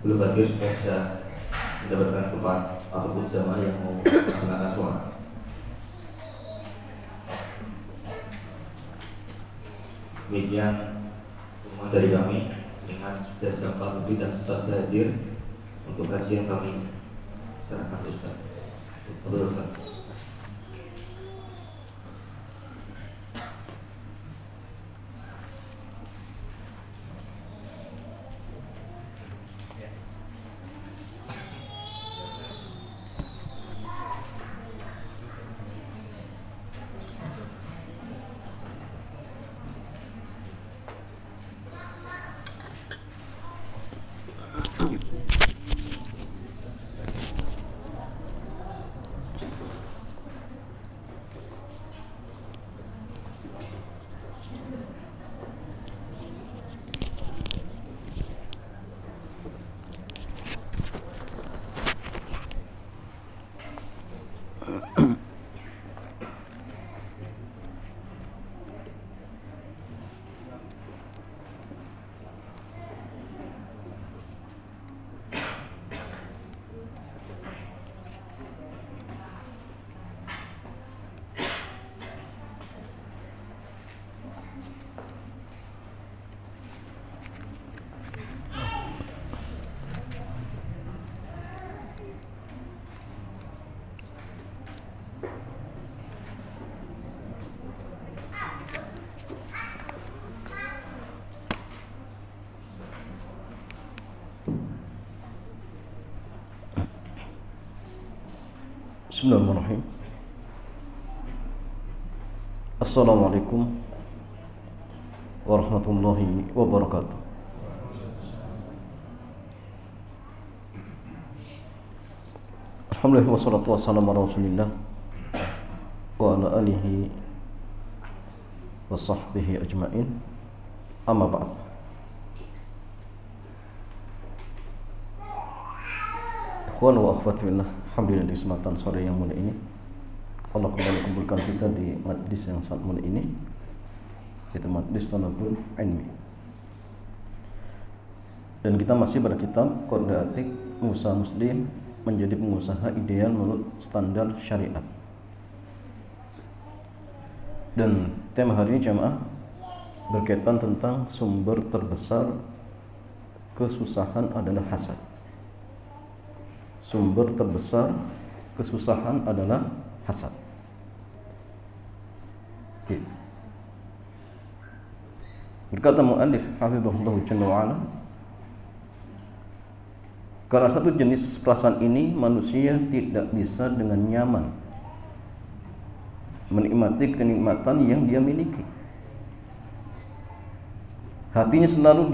belum hadir supaya bisa mendapatkan tempat ataupun jamaah yang mau melaksanakan sholat. Demikian semua dari kami, dengan sudah jam 4 lebih dan sudah hadir untuk kajian kami serahkan Ustaz. Bismillahirrahmanirrahim. Assalamualaikum warahmatullahi wabarakatuh. Alhamdulillah wassalatu wassalamu ala Rasulillah wa ala alihi wa sahbihi ajma'in. Amma ba'd. Ikhwan wa akhwati fillah, alhamdulillah di kesempatan sore yang mulia ini Allah kembali kumpulkan kita di majlis yang sangat mulia ini, yaitu majlis Thalabul Ilmi. Dan kita masih pada kitab Qada Atik Musa Muslim menjadi pengusaha ideal menurut standar syariat. Dan tema hari ini jamaah berkaitan tentang sumber terbesar kesusahan adalah hasad. Sumber terbesar kesusahan adalah hasad. Berkata mu'allif hafizahullah jalla wa'ala, karena satu jenis perasaan ini manusia tidak bisa dengan nyaman menikmati kenikmatan yang dia miliki. Hatinya selalu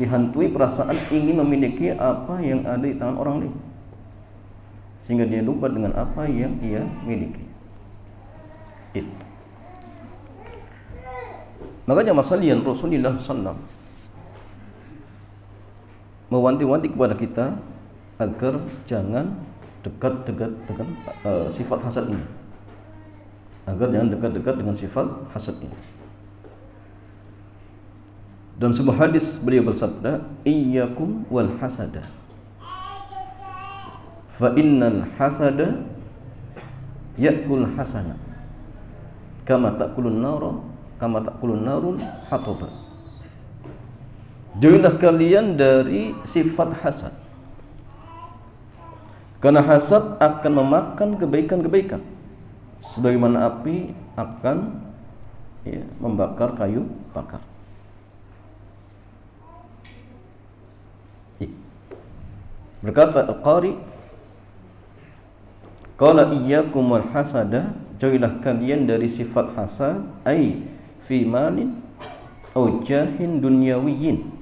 dihantui perasaan ingin memiliki apa yang ada di tangan orang lain, sehingga dia lupa dengan apa yang ia miliki. Makanya masalian Rasulullah SAW mewanti-wanti kepada kita agar jangan dekat-dekat dengan sifat hasad ini, agar jangan dekat-dekat dengan sifat hasad ini. Dan sebuah hadis beliau bersabda, iyyakum wal hasada fa innal hasada yakul hasana kama ta'kulun narun hataba. Jauhilah kalian dari sifat hasad, karena hasad akan memakan kebaikan-kebaikan sebagaimana api akan membakar kayu bakar. Berkata Al-Qari, qala iyyakum wal hasada, jauhilah kalian dari sifat hasad, ai fi malin au jahin dunyawiyyin.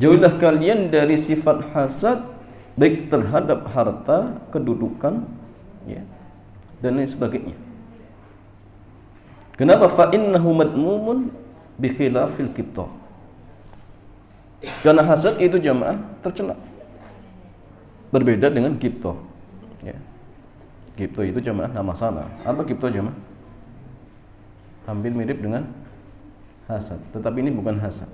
Jauhilah kalian dari sifat hasad baik terhadap harta, kedudukan, dan lain sebagainya. Kenapa? Fa innahu madmumun bi khilafil qita. Karena hasad itu jamaah tercela, berbeda dengan qita. Qita itu jamaah nama salah. Apa qita jamaah? Hampir mirip dengan hasad, tetapi ini bukan hasad.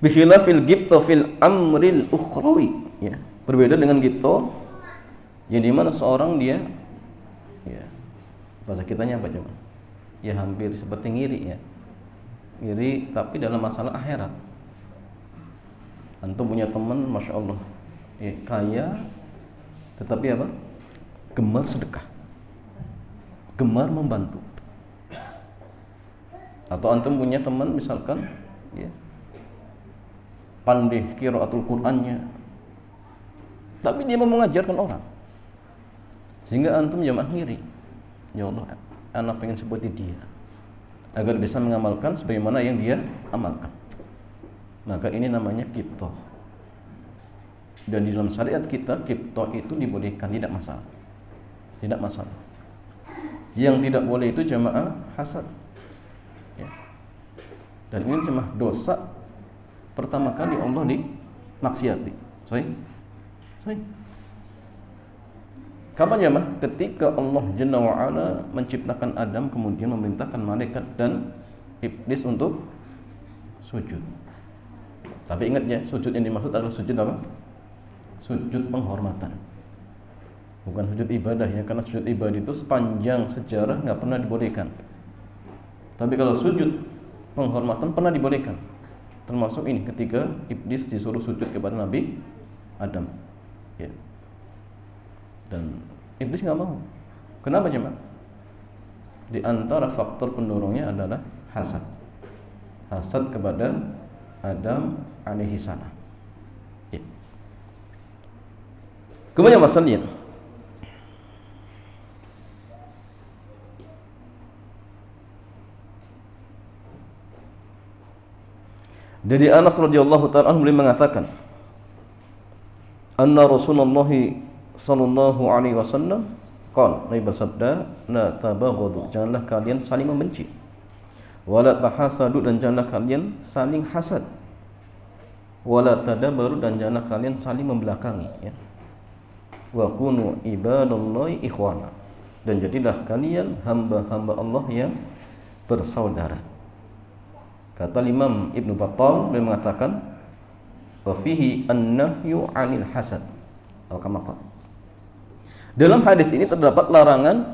Bikhilafil ghibta fil amril ukhrawi, ya. Berbeda dengan ghibta yang dimana seorang dia, ya, bahasa kitanya apa coba? Ya hampir seperti ngiri, ya. Ngiri tapi dalam masalah akhirat. Antum punya teman, masya Allah, ya, kaya, tetapi apa? Gemar sedekah, gemar membantu. Atau antum punya teman misalkan, ya, pandai qiraatul Qur'annya, tapi dia mau mengajarkan orang, sehingga antum jamaah ngiri. Ya Allah, anak pengen seperti dia, agar bisa mengamalkan sebagaimana yang dia amalkan. Maka ini namanya qibtah. Dan di dalam syariat kita, qibtah itu dibolehkan, tidak masalah. Tidak masalah. Yang tidak boleh itu jamaah hasad, ya. Dan ini cuma dosa pertama kali Allah dimaksiati. Sahih? Kapan ya mah? Ketika Allah Jalla wa Ala menciptakan Adam, kemudian memerintahkan malaikat dan iblis untuk sujud. Tapi ingat ya, sujud yang dimaksud adalah sujud apa? Sujud penghormatan, bukan sujud ibadah ya. Karena sujud ibadah itu sepanjang sejarah nggak pernah dibolehkan. Tapi kalau sujud penghormatan pernah dibolehkan. Termasuk ini ketika iblis disuruh sujud kepada Nabi Adam, ya. Dan iblis nggak mau. Kenapa jemaah? Di antara faktor pendorongnya adalah hasad. Hasad kepada Adam alaihi salam. Ya. Kemudian masalahnya, dari Anas radhiyallahu ta'ala anhu beliau mengatakan, anna Rasulullah sallallahu alaihi wasallam qala, Nabi bersabda, la tabaghadu, janganlah kalian saling membenci, wala tahasadu, dan janganlah kalian saling hasad, wala tadabaru, dan janganlah kalian saling membelakangi, ya. Wa kunu ibadallahi ikhwana, dan jadilah kalian hamba-hamba Allah yang bersaudara. Kata Imam Ibnu Battal, beliau mengatakan, wa fihi an-nahyu 'anil hasad. Dalam hadis ini terdapat larangan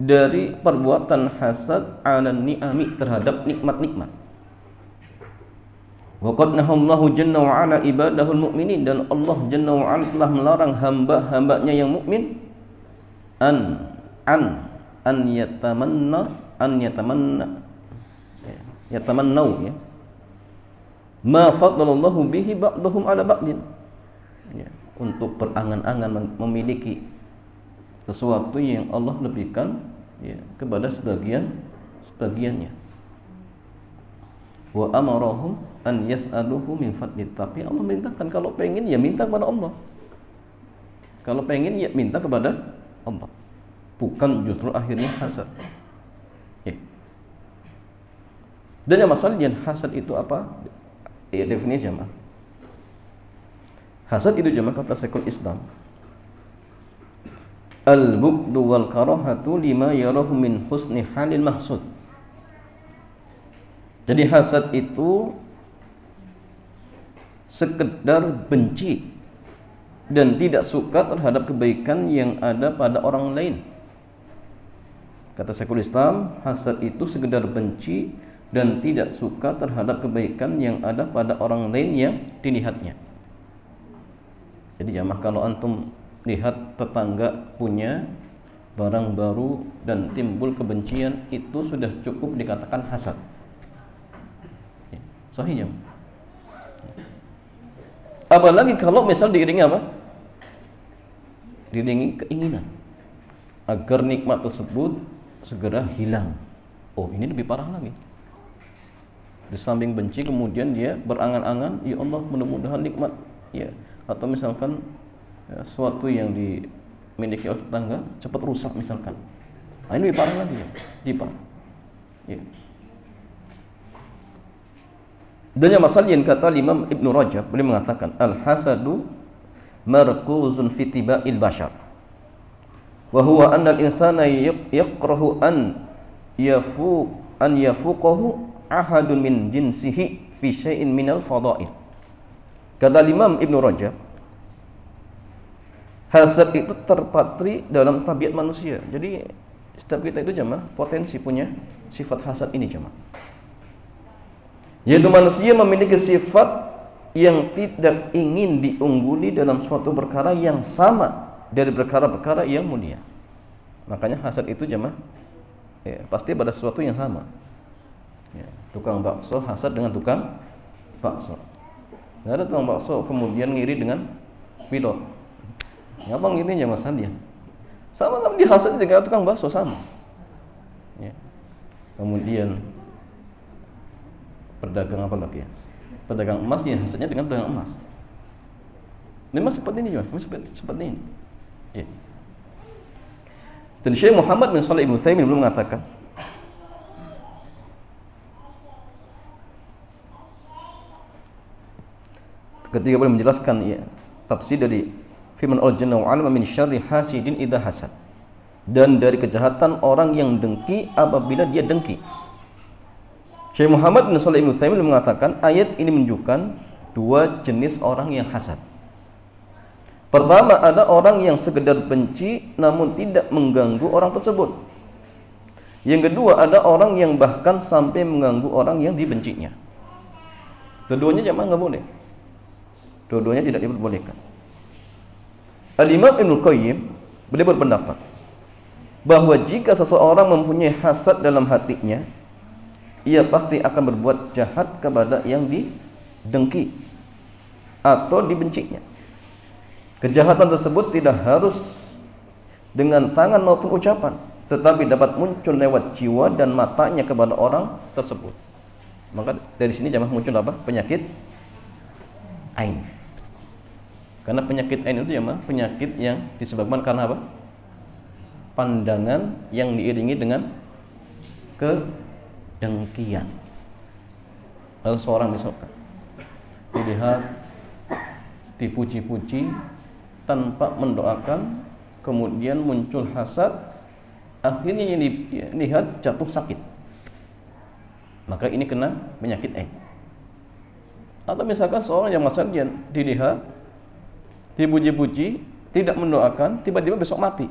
dari perbuatan hasad 'alan ni'ami, terhadap nikmat-nikmat. Wa qad nahallahu jalla wa 'ala ibadahul mu'minin, dan Allah jalla wa 'ala telah melarang hamba-hambanya yang mukmin an yatamannau, ya, ma faddalallahu bihi ba'dahum 'ala ba'din, ya, untuk berangan-angan memiliki sesuatu yang Allah lebihkan, ya, kepada sebagiannya. Wa amarahum an yas'aluhu min fadli, tapi Allah merintahkan kalau pengen ya minta kepada Allah, kalau pengen ya minta kepada Allah, bukan justru akhirnya hasad, ya. Dan yang masalahnya hasad itu apa? Ya, definisi jemaah. Hasad itu jemaah kata Syekhul Islam, al-bughdu wal karahatu lima yarahu min husni halil mahsud. Jadi hasad itu sekedar benci dan tidak suka terhadap kebaikan yang ada pada orang lain. Kata Syekhul Islam, hasad itu sekedar benci dan tidak suka terhadap kebaikan yang ada pada orang lain yang dilihatnya. Jadi jamaah, kalau antum lihat tetangga punya barang baru dan timbul kebencian, itu sudah cukup dikatakan hasad. Sahih ya? Apalagi kalau misal diiringi apa? Diiringi keinginan agar nikmat tersebut segera hilang. Oh, ini lebih parah lagi. Di samping benci, kemudian dia berangan-angan, ya Allah, mudah-mudahan nikmat, ya, atau misalkan ya, sesuatu yang dimiliki oleh tetangga cepat rusak misalkan. Nah, ini lebih parah lagi, ya. Ya. Dan yang masalah yang kata Imam Ibnu Rajab, beliau mengatakan, al-hasadu markuzun fi tiba'il bashar, wa huwa anna al-insana yakrahu an yafuqahu ahadun min jinsihi fi syai'in minal fadail. Kata Imam Ibnu Rajab, hasad itu terpatri dalam tabiat manusia. Jadi setiap kita itu jemaah potensi punya sifat hasad ini jemaah. Yaitu manusia memiliki sifat yang tidak ingin diungguli dalam suatu perkara yang sama dari perkara-perkara yang mulia. Makanya hasad itu jemaah pasti pada sesuatu yang sama. Ya, tukang bakso hasad dengan tukang bakso. Nggak ada tukang bakso kemudian ngiri dengan pilot. Ngapa ngiri ya Mas Sandian? Sama-sama dihasad dengan tukang bakso sama. Ya. Kemudian pedagang apa lagi ya? Pedagang emas ya hasadnya dengan pedagang emas. Ini mas seperti ini juga, seperti ini. Ya. Dan Syekh Muhammad bin Shalih Ibnu Utsaimin belum mengatakan ketika beliau menjelaskan ya, tafsir dari firman Allah Jalla wa Ala min syarri hasidin idza hasad, dan dari kejahatan orang yang dengki apabila dia dengki. Syekh Muhammad bin Shalih Ibnu Utsaimin mengatakan ayat ini menunjukkan dua jenis orang yang hasad. Pertama, ada orang yang sekedar benci namun tidak mengganggu orang tersebut. Yang kedua, ada orang yang bahkan sampai mengganggu orang yang dibencinya. Keduanya jemaah nggak boleh. Dua-duanya tidak diperbolehkan. Al-Imam Ibnu Qayyim beliau berpendapat bahwa jika seseorang mempunyai hasad dalam hatinya, ia pasti akan berbuat jahat kepada yang didengki atau dibencinya. Kejahatan tersebut tidak harus dengan tangan maupun ucapan, tetapi dapat muncul lewat jiwa dan matanya kepada orang tersebut. Maka dari sini jamaah muncul apa? Penyakit ain. Karena penyakit ain itu jamaah penyakit yang disebabkan karena apa? Pandangan yang diiringi dengan kedengkian. Lalu seorang misalkan dilihat dipuji-puji tanpa mendoakan, kemudian muncul hasad, akhirnya yang dilihat jatuh sakit, maka ini kena penyakit ain. Atau misalkan seorang yang masalahnya dilihat dipuji-puji, tidak mendoakan, tiba-tiba besok mati,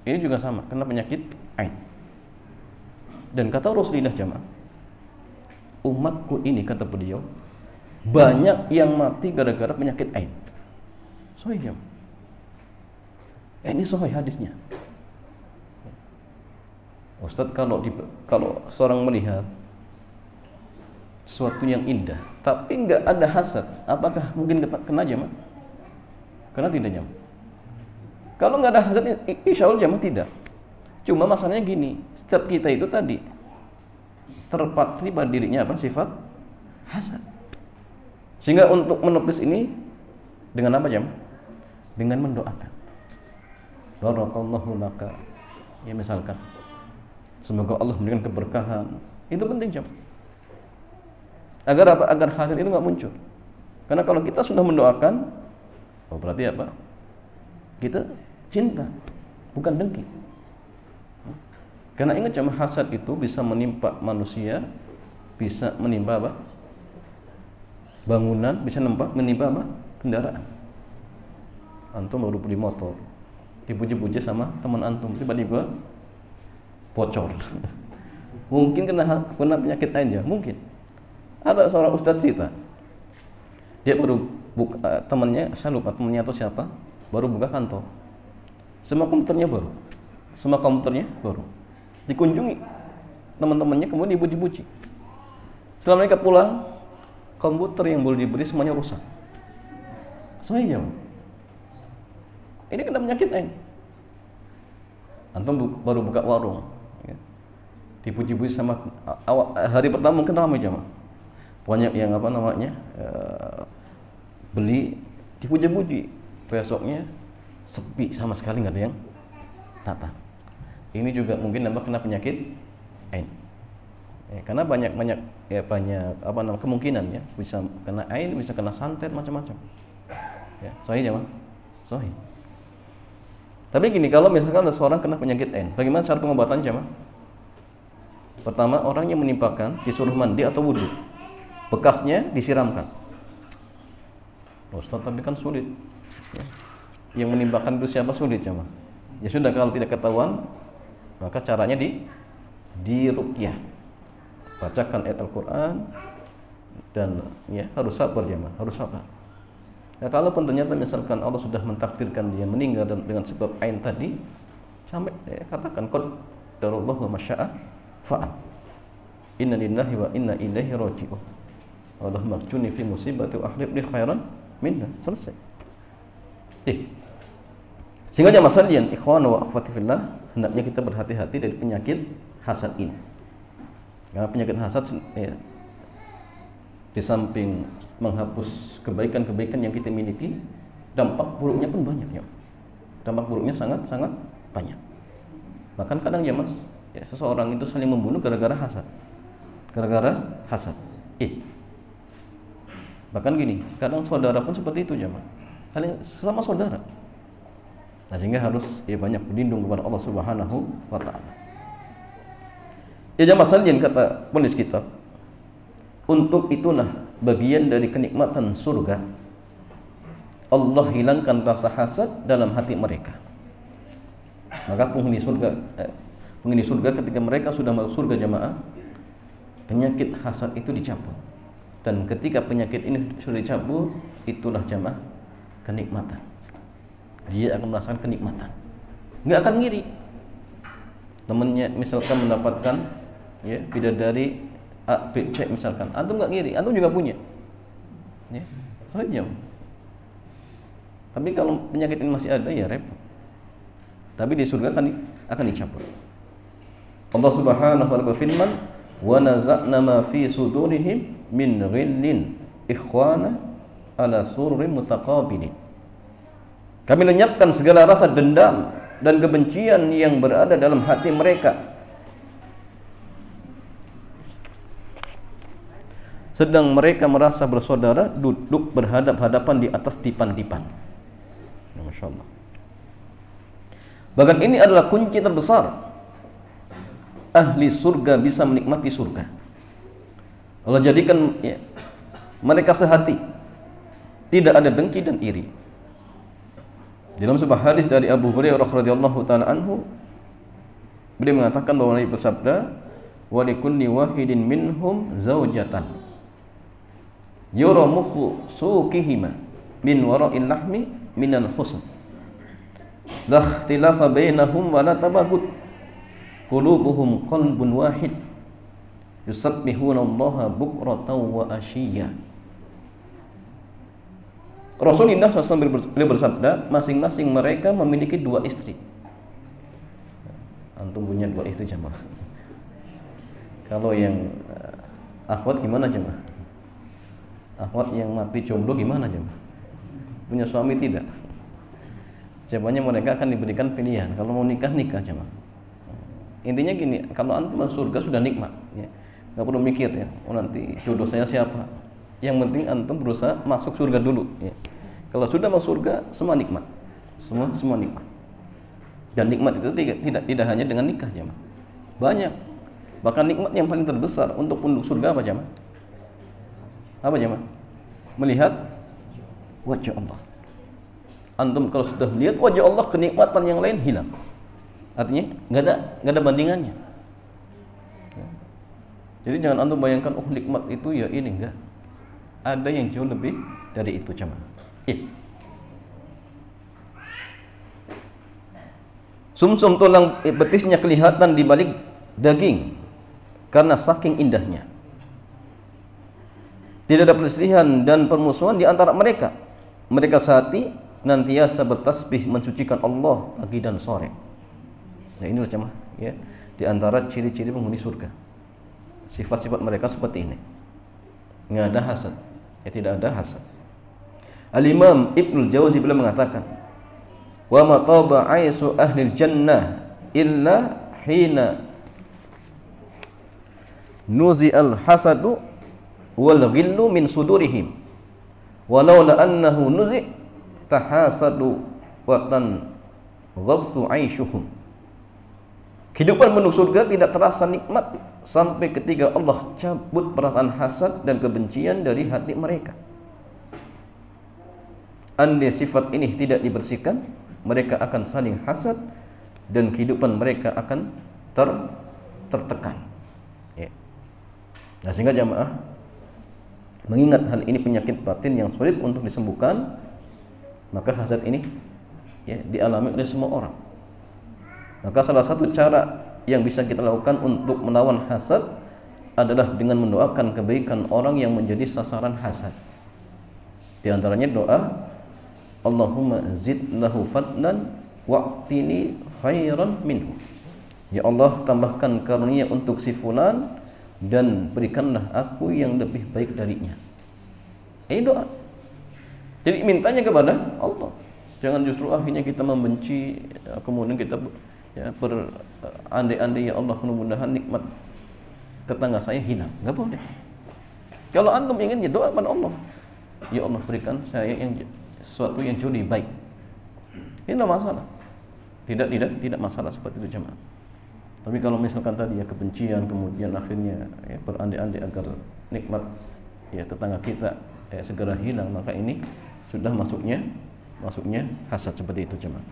ini juga sama, kena penyakit ain. Dan kata Rasulullah jamaah, umatku ini kata beliau banyak yang mati gara-gara penyakit ain. Sahih jamaah. Ini sahih hadisnya. Ustaz, kalau seorang melihat sesuatu yang indah tapi nggak ada hasad, apakah mungkin kena jamaah? Karena tidak jamaah. Kalau nggak ada hasad, insya Allah jamaah tidak. Cuma masalahnya gini, setiap kita itu tadi terpatri pada dirinya apa? Sifat hasad. Sehingga untuk menepis ini dengan apa jamaah? Dengan mendoakan. Barakallahu laka. Ya misalkan, semoga Allah memberikan keberkahan. Itu penting jamaah. Agar apa? Agar hasad itu nggak muncul. Karena kalau kita sudah mendoakan, oh berarti apa? Kita cinta, bukan dengki. Karena ingat jamaah, hasad itu bisa menimpa manusia, bisa menimpa apa? Bangunan, bisa menimpa apa? Kendaraan. Antum baru beli motor, dipuji-puji sama teman antum, tiba-tiba bocor. Mungkin kena penyakit ain ya, mungkin. Ada seorang ustadz cerita, dia baru buka, temannya, saya lupa temannya atau siapa, baru buka kantor. Semua komputernya baru. Dikunjungi teman-temannya, kemudian dipuji-puji. Setelah mereka pulang, komputer yang boleh dibeli semuanya rusak. Soalnya ini kena penyakit ain. Antum baru buka warung, ya. Dipuji-puji sama hari pertama mungkin ramai jamaah. Banyak yang apa namanya beli, dipuji-puji. Besoknya sepi sama sekali, nggak ada yang datang. Ini juga mungkin nambah kena penyakit ain. Ya, karena banyak apa namanya kemungkinan ya, bisa kena ain, bisa kena santet, macam-macam. Ya, sahih jemaah. Sahih. Tapi gini, kalau misalkan ada seorang kena penyakit ain, bagaimana cara pengobatan jemaah? Pertama, orang yang menimpakan disuruh mandi atau wudu. bekasnya disiramkan. Ustaz, tapi kan sulit. Yang menimbulkan itu siapa? Sulit jemaah. Ya sudah, kalau tidak ketahuan maka caranya diruqyah. Bacakan ayat Al-Qur'an dan ya harus sabar jemaah, harus sabar. Ya, kalaupun ternyata misalkan Allah sudah mentakdirkan dia meninggal dengan sebab ain tadi, sampai katakan qadarullah wa masya'a fa'al. Inna lillahi wa inna ilaihi raji'un. Allahumma ajurni fi musibati wa ahlib li khairan minha. Selesai. Sehingga jamaah sekalian, ikhwan wa akhwati fillah, hendaknya kita berhati-hati dari penyakit hasad ini. Karena penyakit hasad di samping menghapus kebaikan-kebaikan yang kita miliki, dampak buruknya pun banyak ya. Dampak buruknya sangat-sangat banyak. Bahkan kadang ya mas, seseorang itu saling membunuh gara-gara hasad. Gara-gara hasad. Bahkan gini, kadang saudara pun seperti itu jemaah. Saling sesama saudara. Nah, sehingga harus banyak berlindung kepada Allah Subhanahu wa taala. Ya jemaah sekalian, kata penulis kitab, untuk itulah bagian dari kenikmatan surga, Allah hilangkan rasa hasad dalam hati mereka. Maka penghuni surga ketika mereka sudah masuk surga jemaah, penyakit hasad itu dicabut. Dan ketika penyakit ini sudah dicabut, itulah jemaah kenikmatan. Dia akan merasakan kenikmatan, nggak akan ngiri. Temannya misalkan mendapatkan bidadari A, B, C misalkan, antum nggak ngiri, antum juga punya, ya, saja. Tapi kalau penyakit ini masih ada, ya repot. Tapi di surga akan dicabut. Allah Subhanahu wa taala firman, wa naza'na ma fi sudurihim min ghillin ikhwana ala sururin mutaqabilin. Kami lenyapkan segala rasa dendam dan kebencian yang berada dalam hati mereka, sedang mereka merasa bersaudara duduk berhadap-hadapan di atas dipan-dipan. Masya Allah. Bahkan ini adalah kunci terbesar ahli surga bisa menikmati surga. Allah jadikan mereka sehati, tidak ada dengki dan iri. Dalam sebuah hadis dari Abu Hurairah radhiyallahu taala anhu, beliau mengatakan bahwa Nabi bersabda, wa likulli wahidin minhum zaujatan yura mukhu suqihima min wara'il lahmi minal husn la ikhtilafa bainahum wa la tabaghut qulubuhum qalbun wahid yusabbihuna Allaha bukratan wa ashiya. Rasulullah SAW bersabda, masing-masing mereka memiliki 2 istri. Antum punya 2 istri jemaah. Kalau yang akhwat gimana jemaah? Akhwat yang mati jomblo gimana jemaah? Punya suami tidak? Jawabannya mereka akan diberikan pilihan. Kalau mau nikah, nikah jemaah. Intinya gini, kalau antum masuk surga sudah nikmat, ya. Gak perlu mikir ya, nanti jodoh saya siapa. Yang penting antum berusaha masuk surga dulu, ya. Kalau sudah masuk surga, semua nikmat, semua nikmat. Dan nikmat itu tidak hanya dengan nikah jemaah, banyak. Bahkan nikmat yang paling terbesar untuk penduduk surga apa jemaah? Apa jemaah? Melihat wajah Allah. Antum kalau sudah melihat wajah Allah, kenikmatan yang lain hilang. Artinya nggak ada bandingannya. Jadi jangan antum bayangkan, oh nikmat itu ya ini, enggak. Ada yang jauh lebih dari itu jemaah. Sumsum tulang betisnya kelihatan di balik daging karena saking indahnya. Tidak ada perselisihan dan permusuhan di antara mereka. Mereka sehati senantiasa bertasbih mensucikan Allah pagi dan sore. Nah inilah jemaah, ya, di antara ciri-ciri penghuni surga. Sifat-sifat mereka seperti ini. Nggak ada hasad, ya, tidak ada hasad. Al-Imam Ibnul Jauzi beliau mengatakan, wa ma taba aisu ahli jannah illa hina nuzi al-hasadu wal ghillu min sudurihim walau la annahu nuzi tahasadu wa tan ghassu aishuhum. Kehidupan penduduk surga tidak terasa nikmat sampai ketika Allah cabut perasaan hasad dan kebencian dari hati mereka. Andai sifat ini tidak dibersihkan, mereka akan saling hasad dan kehidupan mereka akan tertekan. Ya. Nah, sehingga jamaah mengingat hal ini penyakit batin yang sulit untuk disembuhkan, maka hasad ini ya dialami oleh semua orang. Maka salah satu cara yang bisa kita lakukan untuk melawan hasad adalah dengan mendoakan kebaikan orang yang menjadi sasaran hasad. Di antaranya doa, Allahumma zid lahu fadlan wa'tini khairan minhu. Ya Allah, tambahkan karunia untuk si fulan dan berikanlah aku yang lebih baik darinya. Ini doa. Jadi mintanya kepada Allah. Jangan justru akhirnya kita membenci, kemudian kita ya berandai-andai, ya Allah mudah-mudahan nikmat tetangga saya hilang. Enggak boleh. Kalau antum ingin, ya doa kepada Allah. Ya Allah, berikan saya yang sesuatu yang jauh lebih baik. Ini tidak masalah. Tidak masalah seperti itu jemaah. Tapi kalau misalkan tadi ya kebencian, kemudian akhirnya ya berandai-andai agar nikmat ya tetangga kita segera hilang, maka ini sudah masuknya hasad seperti itu jemaah.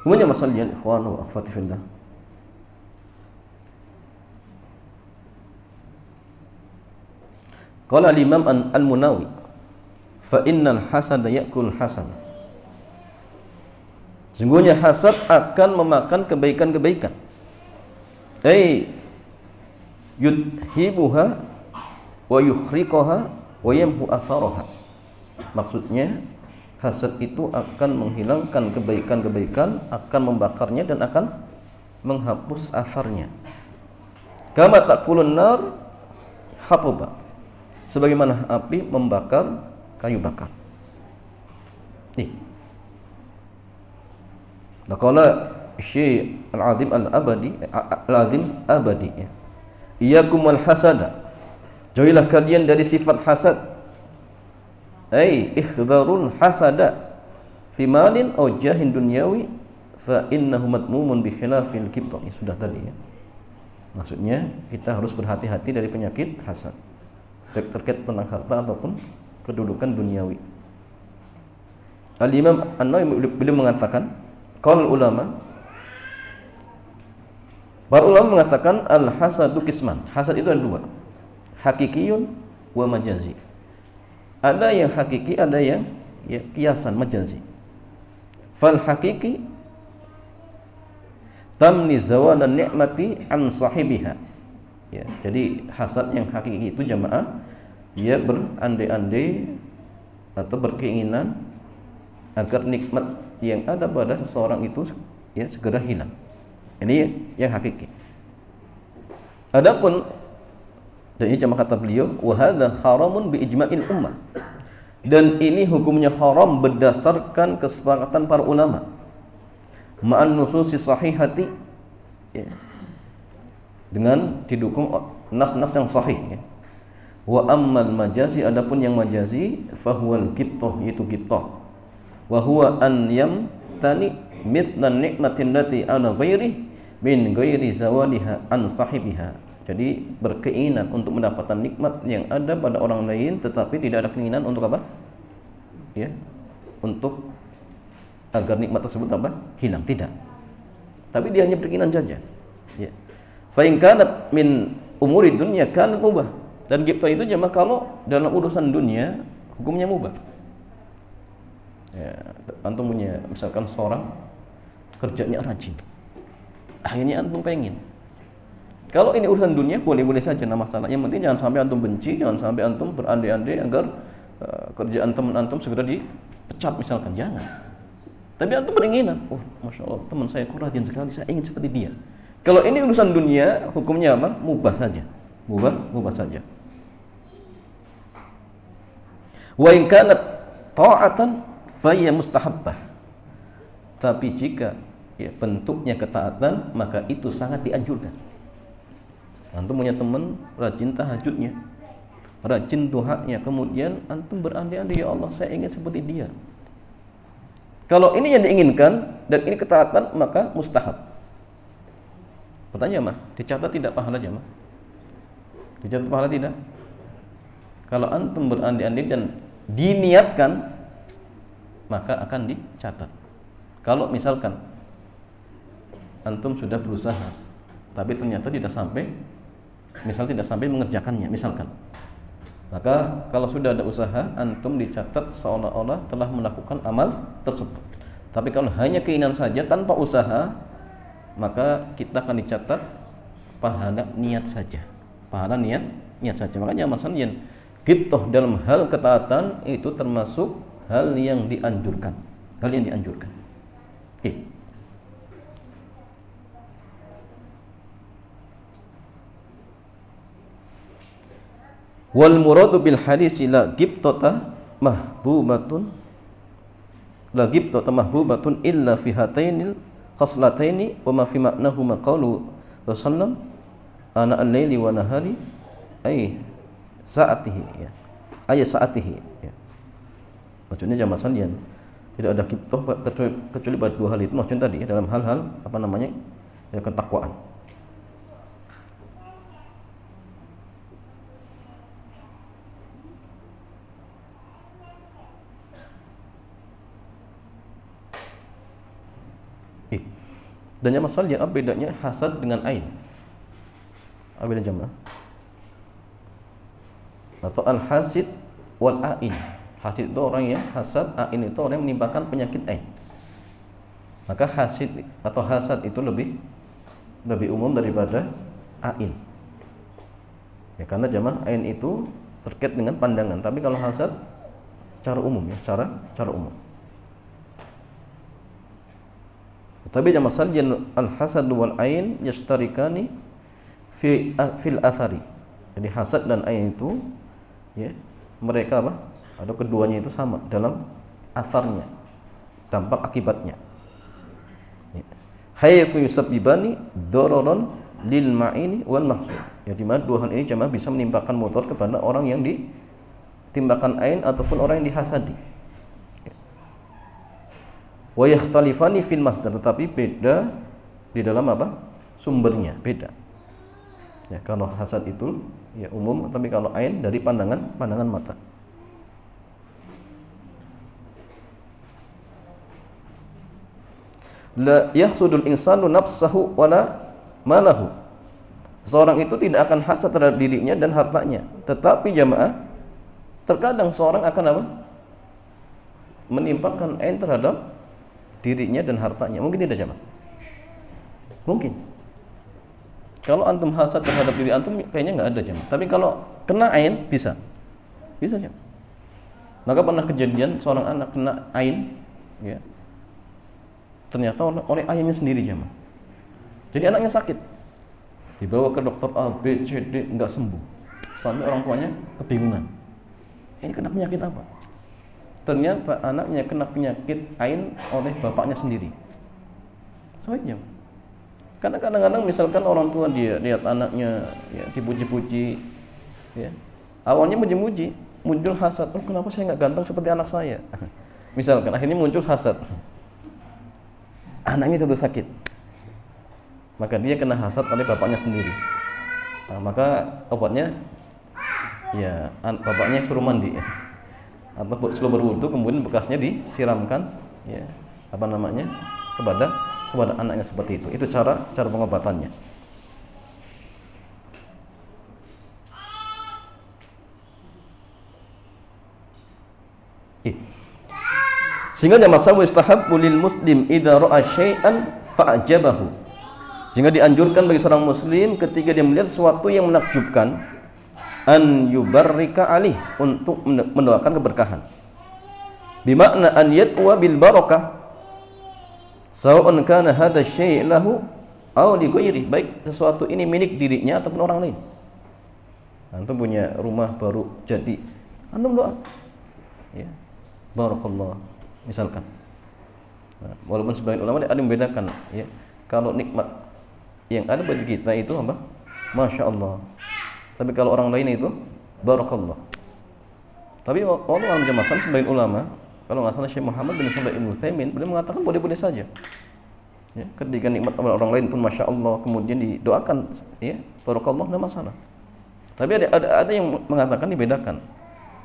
Kemudian masalah ikhwan wa akhwati fillah. Qala al-Imam Al-Munawi, fa innal hasada ya'kul hasan. Sungguhnya hasad akan memakan kebaikan-kebaikan. Yudhibuha wa yukhriquha wa yamhu atharaha. Maksudnya hasad itu akan menghilangkan kebaikan-kebaikan, akan membakarnya dan akan menghapus asarnya. Kama takulun nar hatuba, sebagaimana api membakar kayu bakar. Qala Syekh Al-Azim Abadi, Iyyakum wal hasada, jauhilah kalian dari sifat hasad. Ikhdharul hasada fi malin aw jahin dunyawi fa innahu madmumun bi khilafil kibta. Ini sudah tadi ya. Maksudnya kita harus berhati-hati dari penyakit hasad terkait tentang harta ataupun kedudukan duniawi. Al-Imam An-Nawawi beliau mengatakan, qaul ulama, para ulama mengatakan al-hasadu qisman. Hasad itu ada dua, hakikiyun wa majazi. Ada yang hakiki, ada yang ya, kiasan, majazi. Fal hakiki tamni zawalan ni'mati an sahibiha. Ya, jadi hasad yang hakiki itu jamaah, dia berandai-andai atau berkeinginan agar nikmat yang ada pada seseorang itu ya segera hilang. Ini yang hakiki. Adapun, dan ini cuma kata beliau, wa hadza haramun bi ijma'il ummah. Dan ini hukumnya haram berdasarkan kesepakatan para ulama. Ma'an nususi sahihati, ya, dengan didukung nas-nas yang sahih ya. Wa ammal majazi, adapun yang majazi, fahuwal qibtah, yaitu qibtah. Wa huwa an yamtani mithlan nikmatin lati ala ghairi min ghairi zawaliha an sahibiha. Jadi berkeinginan untuk mendapatkan nikmat yang ada pada orang lain, tetapi tidak ada keinginan untuk apa? Ya, untuk agar nikmat tersebut apa? Hilang, tidak. Tapi dia hanya berkeinginan saja. Ya. Fa in kanat min umuri dunya kanat mubah. Dan ghibtah itu jemaah kalau dalam urusan dunia hukumnya mubah. Ya, antum punya misalkan seorang kerjanya rajin, akhirnya antum pengen. Kalau ini urusan dunia boleh-boleh saja, nah masalah. Yang penting jangan sampai antum benci, jangan sampai antum berandai-andai agar kerjaan teman antum segera dipecat misalkan, jangan. Tapi antum beringinan, oh masya Allah teman saya kok rajin sekali, saya ingin seperti dia. Kalau ini urusan dunia, hukumnya apa? Mubah saja, mubah saja. Wa in kanat ta'atan fa hiya mustahabbah. Tapi jika ya bentuknya ketaatan, maka itu sangat dianjurkan. Antum punya teman rajin tahajudnya, rajin duhanya, kemudian antum berandai-andai, ya Allah saya ingin seperti dia. Kalau ini yang diinginkan dan ini ketaatan, maka mustahab. Pertanyaan mah, dicatat tidak pahala jamaah? Dicatat pahala tidak? Kalau antum berandi-andi dan diniatkan, maka akan dicatat. Kalau misalkan antum sudah berusaha, tapi ternyata tidak sampai, misal tidak sampai mengerjakannya, misalkan, maka kalau sudah ada usaha, antum dicatat seolah-olah telah melakukan amal tersebut. Tapi kalau hanya keinginan saja tanpa usaha, maka kita akan dicatat pahala niat saja. Pahala niat saja. Makanya masalahnya ghibthah dalam hal ketaatan itu termasuk hal yang dianjurkan. Hal yang dianjurkan. Wal muradu bil hadis la ghibthata mahbubatun illa fi hatainil khaslataini wa ma fi ma'nahu ma qaulu Rasulullah ana al-laili wa nahari ay saatihi ya. Ay saatihi ya. Maksudnya jamaah sekalian, tidak ada ghibthah kecuali pada dua hal itu, maksudnya tadi ya, dalam hal-hal apa namanya? Ya, ketakwaan. Dan yang masalahnya apa bedanya hasad dengan ain? Apa bedanya jamaah? Atau al-hasid wal ain. Hasid itu orang yang hasad, ain itu orang yang menimpakan penyakit ain. Maka hasid atau hasad itu lebih umum daripada ain. Ya, karena jamaah ain itu terkait dengan pandangan, tapi kalau hasad secara umum ya, secara umum. Tapi jamaah sekalian, al-hasad wal ain yashtarikani fil athari. Jadi hasad dan ain itu ya, mereka apa? Atau keduanya itu sama dalam atharnya, dampak akibatnya. Ya. Haythu yusabbibani dararan lil ma'ini wal mahsud. Ya, di mana dua hal ini jamaah bisa menimpakan mudarat kepada orang yang ditimbakan ain ataupun orang yang dihasadi. Wa yakhtalifani fil masdar, tetapi beda di dalam apa? Sumbernya, beda. Ya, kalau hasad itu ya umum, tapi kalau ain dari pandangan mata. La yahsudul insanu nafsahu wala malahu. Seorang itu tidak akan hasad terhadap dirinya dan hartanya, tetapi jamaah terkadang seorang akan apa? Menimpakan ain terhadap dirinya dan hartanya. Mungkin tidak jamaah? Mungkin. Kalau antum hasad terhadap diri antum kayaknya nggak ada jamaah. Tapi kalau kena ain bisa jamaah. Maka pernah kejadian seorang anak kena ain, ya. Ternyata oleh ayahnya sendiri jamaah. Jadi anaknya sakit, dibawa ke dokter A, B, C, D, nggak sembuh. Sampai orang tuanya kebingungan. Ini kena penyakit apa? Ternyata anaknya kena penyakit ain oleh bapaknya sendiri. Soalnya, karena kadang-kadang misalkan orang tua dia lihat anaknya ya, dipuji-puji, ya, awalnya muji-muji, muncul hasad. Oh, kenapa saya nggak ganteng seperti anak saya? Misalkan akhirnya muncul hasad. Anaknya jatuh sakit, maka dia kena hasad oleh bapaknya sendiri. Nah, maka obatnya, ya, bapaknya suruh mandi. Ya. Atau setelah berwudu kemudian bekasnya disiramkan ya apa namanya kepada anaknya seperti itu cara pengobatannya. Sehingga jamaah mustahabbu lil muslim idza ra'a syai'an fa'jabahu. Sehingga dianjurkan bagi seorang muslim ketika dia melihat sesuatu yang menakjubkan, an yubarrika alih, untuk mendoakan keberkahan. Bimakna an yad'u bil barakah. Sawa'un kana hadha syai' lahu aw li ghairi, baik sesuatu ini milik dirinya ataupun orang lain. Antum punya rumah baru jadi, antum doa. Ya. Barakallah misalkan. Nah, walaupun sebagian ulama ada yang membedakan ya. Kalau nikmat yang ada bagi kita itu apa? Masya Allah. Tapi kalau orang lain itu barakallah. Tapi orang jamaah sebagian ulama, kalau nggak salah Syekh Muhammad bin Shalih Al-Utsaimin, beliau mengatakan boleh-boleh saja. Ya, ketika nikmat orang lain pun masya Allah kemudian didoakan, ya barakallah, tidak masalah. Tapi ada yang mengatakan dibedakan.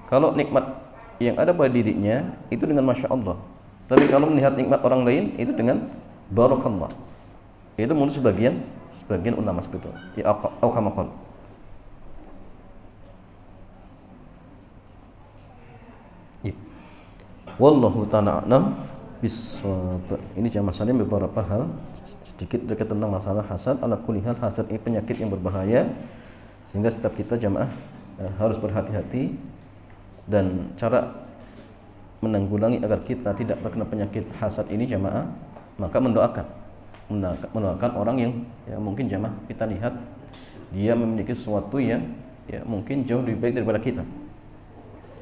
Kalau nikmat yang ada pada dirinya itu dengan masya Allah. Tapi kalau melihat nikmat orang lain itu dengan barakallah. Itu menurut sebagian ulama seperti itu. Ya aukamakal. Ya. Wallahu ta'ala a'lam bissawab. Ini masalahnya beberapa hal sedikit terkait tentang masalah hasad. Ala kulli hal, hasad ini penyakit yang berbahaya sehingga setiap kita jamaah harus berhati-hati, dan cara menanggulangi agar kita tidak terkena penyakit hasad ini jamaah, maka mendoakan orang yang mungkin jamaah kita lihat dia memiliki sesuatu yang mungkin jauh lebih baik daripada kita.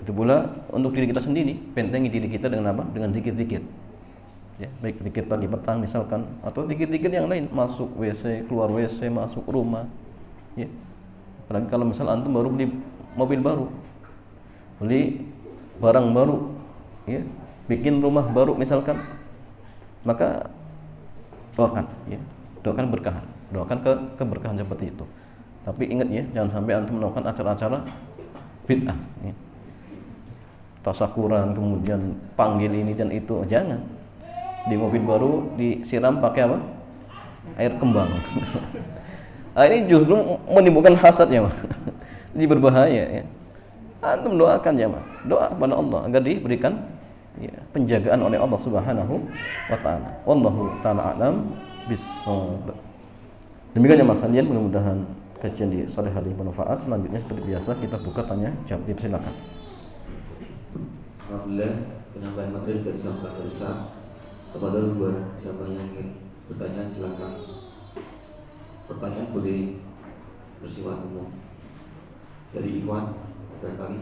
Itu pula untuk diri kita sendiri, bentengi diri kita dengan apa? Dengan zikir-zikir. Ya, baik zikir pagi petang misalkan, atau zikir-zikir yang lain, masuk WC, keluar WC, masuk rumah. Ya. Apalagi kalau misal antum baru beli mobil baru, beli barang baru, ya, bikin rumah baru misalkan, maka doakan, ya, doakan berkahan, doakan keberkahan seperti itu. Tapi ingat ya, jangan sampai antum melakukan acara-acara bid'ah, ya. Tasakuran, kemudian panggil ini dan itu, jangan. Di mobil baru disiram pakai apa? Air kembang. Ini justru menimbulkan hasad ya, ini berbahaya ya. Antum doakan ya, doa kepada Allah agar diberikan penjagaan oleh Allah Subhanahu wa taala. Wallahu taala a'lam bissawab. Demikian ya Mas Alian, mudah-mudahan kajian di sore hari bermanfaat. Selanjutnya seperti biasa kita buka tanya jawab, silakan. Alhamdulillah, penambahan materi sudah disampaikan oleh Ustaz. Kepada buat siapa yang ingin bertanya silakan. Pertanyaan boleh bersifat umum dari Ikhwan barangkali.